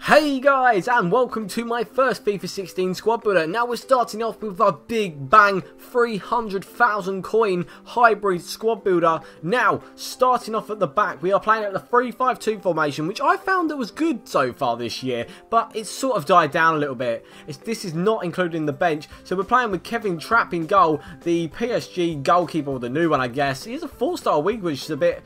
Hey guys, and welcome to my first FIFA 16 squad builder. Now we're starting off with a big bang 300,000 coin hybrid squad builder. Now, starting off at the back, we are playing at the 3-5-2 formation, which I found that was good so far this year, but it's sort of died down a little bit. This is not including the bench, so we're playing with Kevin Trapp in goal, the PSG goalkeeper, or the new one I guess. He is a 4-star wing, which is a bit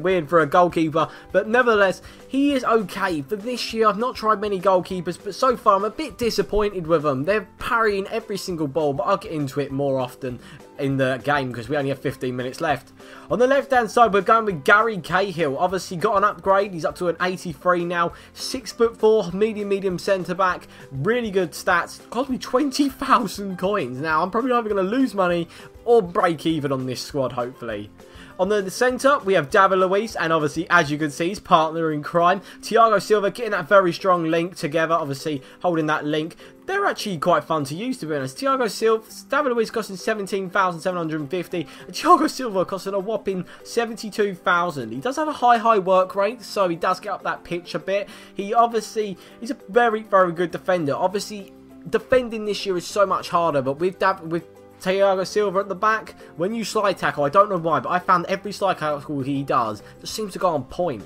weird for a goalkeeper, but nevertheless, he is okay. For this year, I've not tried many goalkeepers, but so far I'm a bit disappointed with them. They're parrying every single ball, but I'll get into it more often in the game because we only have 15 minutes left. On the left hand side, we're going with Gary Cahill. Obviously got an upgrade. He's up to an 83 now. 6'4", medium centre back. Really good stats. Cost me 20,000 coins. Now I'm probably either going to lose money or break even on this squad, hopefully. On the centre, we have David Luiz, and obviously, as you can see, his partner in crime, Thiago Silva, getting that very strong link together, obviously holding that link. They're actually quite fun to use, to be honest. Thiago Silva, David Luiz costing 17,750, and Thiago Silva costing a whopping 72,000. He does have a high work rate, so he does get up that pitch a bit. He's a very good defender. Obviously, defending this year is so much harder, but with Thiago Silva at the back, when you slide tackle, I don't know why, but I found every slide tackle he does just seems to go on point.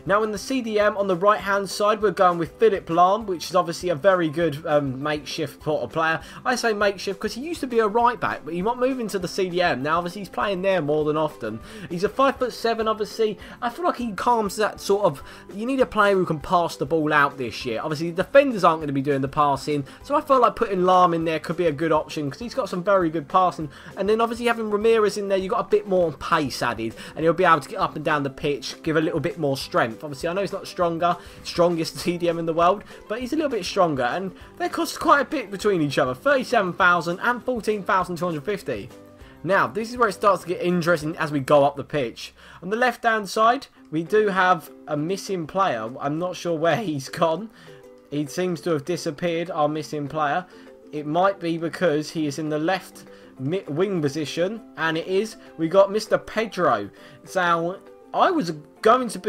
Now in the CDM on the right hand side, we're going with Philipp Lahm, which is obviously a very good makeshift sort of player. I say makeshift because he used to be a right back, but he might move into the CDM. Now obviously he's playing there more than often. He's a 5'7", obviously. I feel like he calms that sort of, you need a player who can pass the ball out this year. Obviously the defenders aren't going to be doing the passing, so I feel like putting Lahm in there could be a good option because he's got some very good passing. And then obviously having Ramirez in there, you've got a bit more pace added, and he'll be able to get up and down the pitch, give a little bit more strength. Obviously, I know he's not strongest CDM in the world, but he's a little bit stronger, and they cost quite a bit between each other, 37,000 and 14,250. Now, this is where it starts to get interesting as we go up the pitch. On the left-hand side, we do have a missing player. I'm not sure where he's gone. He seems to have disappeared, our missing player. It might be because he is in the left wing position, and it is. We got Mr. Pedro. So I thought I was going to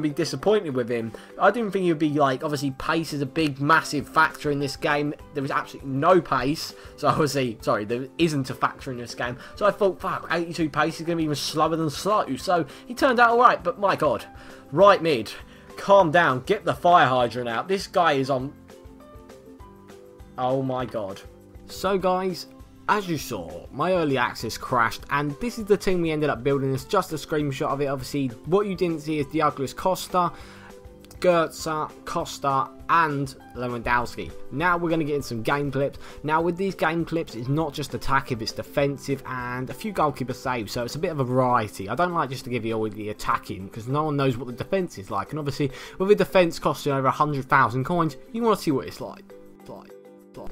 be disappointed with him. I didn't think he would be like, obviously pace is a big massive factor in this game. There was absolutely no pace, so obviously, sorry, there isn't a factor in this game. So I thought, fuck, 82 pace is going to be even slower than slow. So he turned out alright, but my god, right mid, calm down, get the fire hydrant out. This guy is on, oh my god. So guys, as you saw, my early access crashed, and this is the team we ended up building. It's just a screenshot of it. Obviously, what you didn't see is the ugliest Costa, Costa, and Lewandowski. Now we're going to get in some game clips. Now with these game clips, it's not just attacking, it's defensive and a few goalkeeper saves, so it's a bit of a variety. I don't like just to give you all the attacking because no one knows what the defence is like, and obviously with a defence costing over 100,000 coins, you want to see what it's like.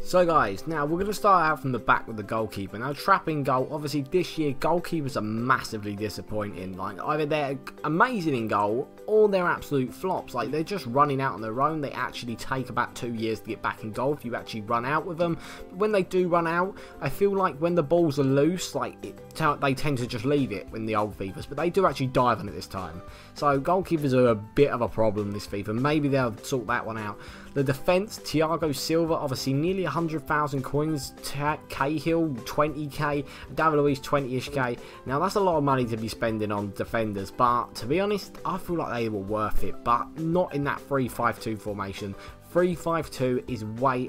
So guys, now we're going to start out from the back with the goalkeeper. Now trapping goal, obviously this year goalkeepers are massively disappointing. Like either they're amazing in goal or they're absolute flops. Like they're just running out on their own. They actually take about 2 years to get back in goal if you actually run out with them. But when they do run out, I feel like when the balls are loose, like they tend to just leave it when the old FIFAs, but they do actually dive on it this time. So goalkeepers are a bit of a problem this FIFA. Maybe they'll sort that one out. The defence, Thiago Silva, obviously nearly 100,000 coins, Cahill 20k, David Luiz 20ish k. Now that's a lot of money to be spending on defenders, but to be honest, I feel like they were worth it, but not in that 3-5-2 formation. 3-5-2 is way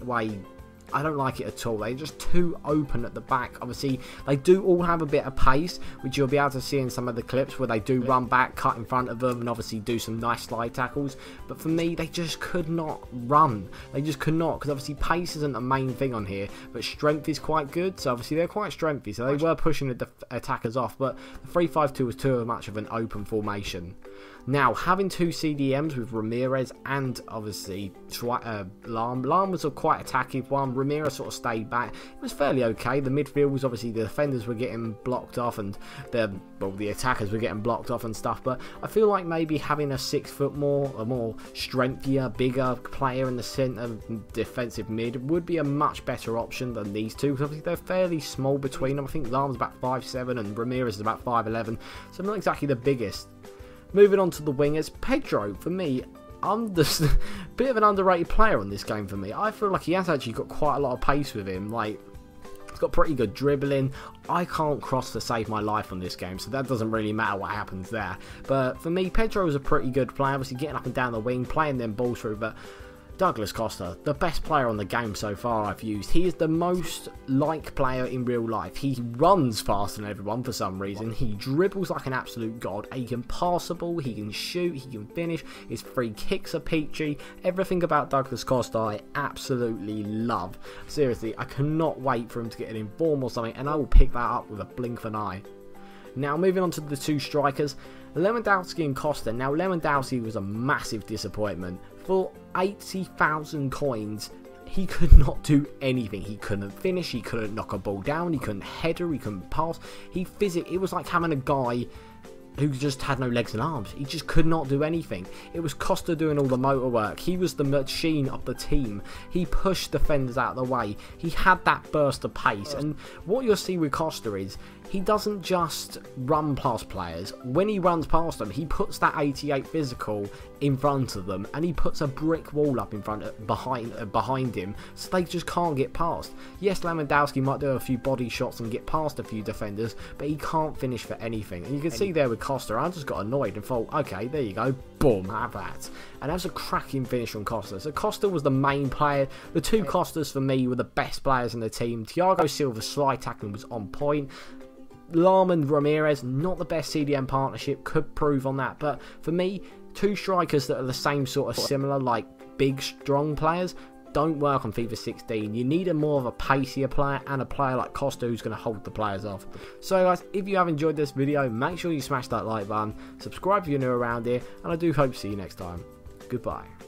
I don't like it at all. They're just too open at the back. Obviously, they do all have a bit of pace, which you'll be able to see in some of the clips where they do run back, cut in front of them, and obviously do some nice slide tackles. But for me, they just could not run. They just could not, because obviously pace isn't the main thing on here, but strength is quite good. So obviously, they're quite strengthy, so they were pushing the attackers off. But the 3-5-2 was too much of an open formation. Now, having two CDMs with Ramirez and obviously Lahm. Lahm was a quite attacking one. Ramirez sort of stayed back. It was fairly okay. The midfield was obviously the defenders were getting blocked off and the attackers were getting blocked off and stuff. But I feel like maybe having a 6 foot more, a more strengthier, bigger player in the centre defensive mid would be a much better option than these two. Because obviously they're fairly small between them. I think Lahm's about 5'7" and Ramirez is about 5'11", so not exactly the biggest. Moving on to the wingers, Pedro, for me, I'm just a bit of an underrated player on this game for me. I feel like he has actually got quite a lot of pace with him. Like, he's got pretty good dribbling. I can't cross to save my life on this game, so that doesn't really matter what happens there. But for me, Pedro is a pretty good player, obviously getting up and down the wing, playing them balls through, but Douglas Costa, the best player on the game so far I've used. He is the most like player in real life. He runs faster than everyone for some reason. He dribbles like an absolute god. He can pass the ball, he can shoot, he can finish. His free kicks are peachy. Everything about Douglas Costa I absolutely love. Seriously, I cannot wait for him to get an inform or something, and I will pick that up with a blink of an eye. Now moving on to the two strikers, Lewandowski and Costa. Now Lewandowski was a massive disappointment. For 80,000 coins, he could not do anything. He couldn't finish, he couldn't knock a ball down, he couldn't header, he couldn't pass. It was like having a guy who just had no legs and arms. He just could not do anything. It was Costa doing all the motor work. He was the machine of the team. He pushed defenders out of the way. He had that burst of pace. And what you'll see with Costa is he doesn't just run past players. When he runs past them, he puts that 88 physical in front of them, and he puts a brick wall up in front behind him, so they just can't get past. Yes, Lewandowski might do a few body shots and get past a few defenders, but he can't finish for anything. And you can see there with Costa, I just got annoyed and thought, okay, there you go, boom, have that. And that was a cracking finish from Costa. So Costa was the main player. The two Costas for me were the best players in the team. Thiago Silva's slide tackling was on point. Lahm Ramirez, not the best CDM partnership, could prove on that, but for me, two strikers that are the same sort of similar, like big strong players, don't work on FIFA 16. You need a more of a pacier player and a player like Costa who's going to hold the players off. So guys, if you have enjoyed this video, make sure you smash that like button, subscribe if you're new around here, and I do hope to see you next time. Goodbye.